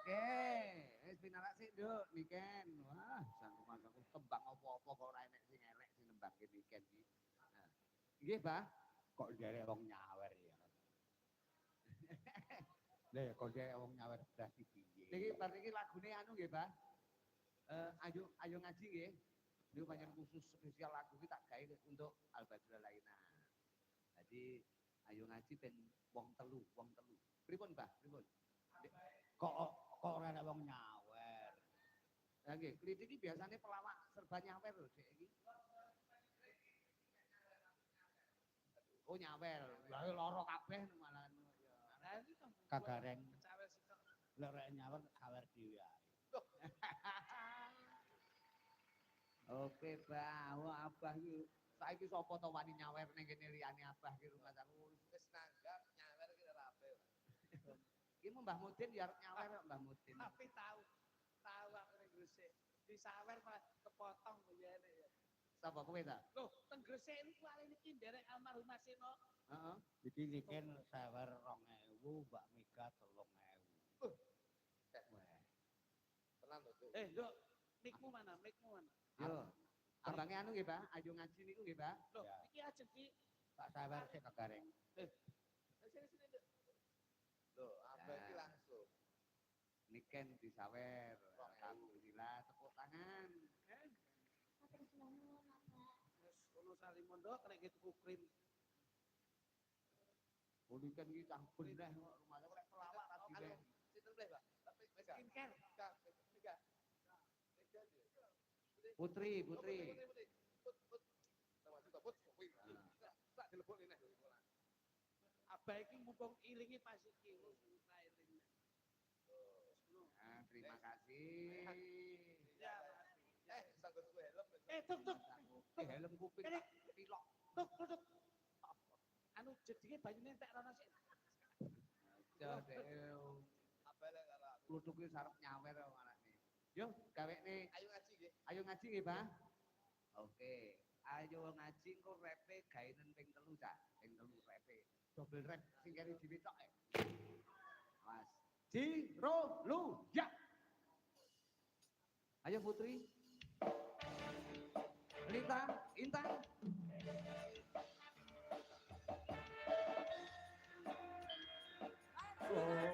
Oke, wis pinarak sik, Nduk, Niken. Wah, sangku aku tembang apa-apa kok ora enek sing elek sing nembangke Niken iki. Nah, nggih, Bah. Kok nderek wong nyawer ya. Lah kok nderek wong nyawer berarti piye? Niki bar niki lagune anu nggih, Bah. Ayo ngaji nggih. Niku pancen khusus spesial lagu iki tak gawe untuk Al-Badrul Laina. Jadi ayo ngaji ben wong telu. Pripun, Bah? Pripun? Kok ora ana wong nyawer. Lah nggih, klitik iki biasane pelawak serba nyawer lho, Dek iki. Oh nyawer. Lah lara kabeh malahan ya. Kagareng. Lek rek nyawer sawer dhewe ae. Oke, Bah. Wah, Abah iki saiki sapa to wani nyawer ning kene liyane Abah ki rumah aku. Wis nanggap nyawer ki ora ape. Iki Mbah Mudin ya arep nyawer kok Mbah Mudin. Tapi tahu aku ning Gresik. Disawer malah kepotong biyane ya. Sapa kowe ta? Loh, teng Gresik niku kali niki nderek almarhum Masino. Heeh. Iki Niken sawer 2000, Mbak Mega 3000. Tenang lho, Cuk. Nduk, mikmu mana? Yo. Ambange anu nggih, Pak. Ayo ngaji niku nggih, Pak. Loh, Ya. iki ajeng ki Tak sawer sik kagareng. sini Nduk. Lho, apa iki Ya. langsung. Niken disawer. Alhamdulillah tepuk tangan. Matur nuwun, Abah. Wis ono salimon nduk nek tuku krim. Oh Niken iki cah bener kok rumahnya lek pelawak ra diwe. Sinten bleh, Pak? Tapi Mega. Skincare. Mega. Mega. Mega dia. Putri. Put. Sama juga put. Wih. Tak dilebok ini. Abah iki mumpung ilingi pas iki wis iling. Nah, terima kasih. Ya. Sanggup gue helm. Tuk. Helm kuping Ini. tak pilok. Tuk. Anu jedinge banyune entek rono sik. Aja dhewe. Apa lek karo aku. Klutuke sarep nyawer kok anake. Yo, gawekne Ayo ngaji nggih. ayo ngaji nggih, Pak. Oke. Ayo ngaji engko repe gaenen ping 3, Cak. Ping 3 repe. Double rep sing keri dhewe tok. Awas. Jiro lu ya. Ayo Putri. Lita, Intan. Oh.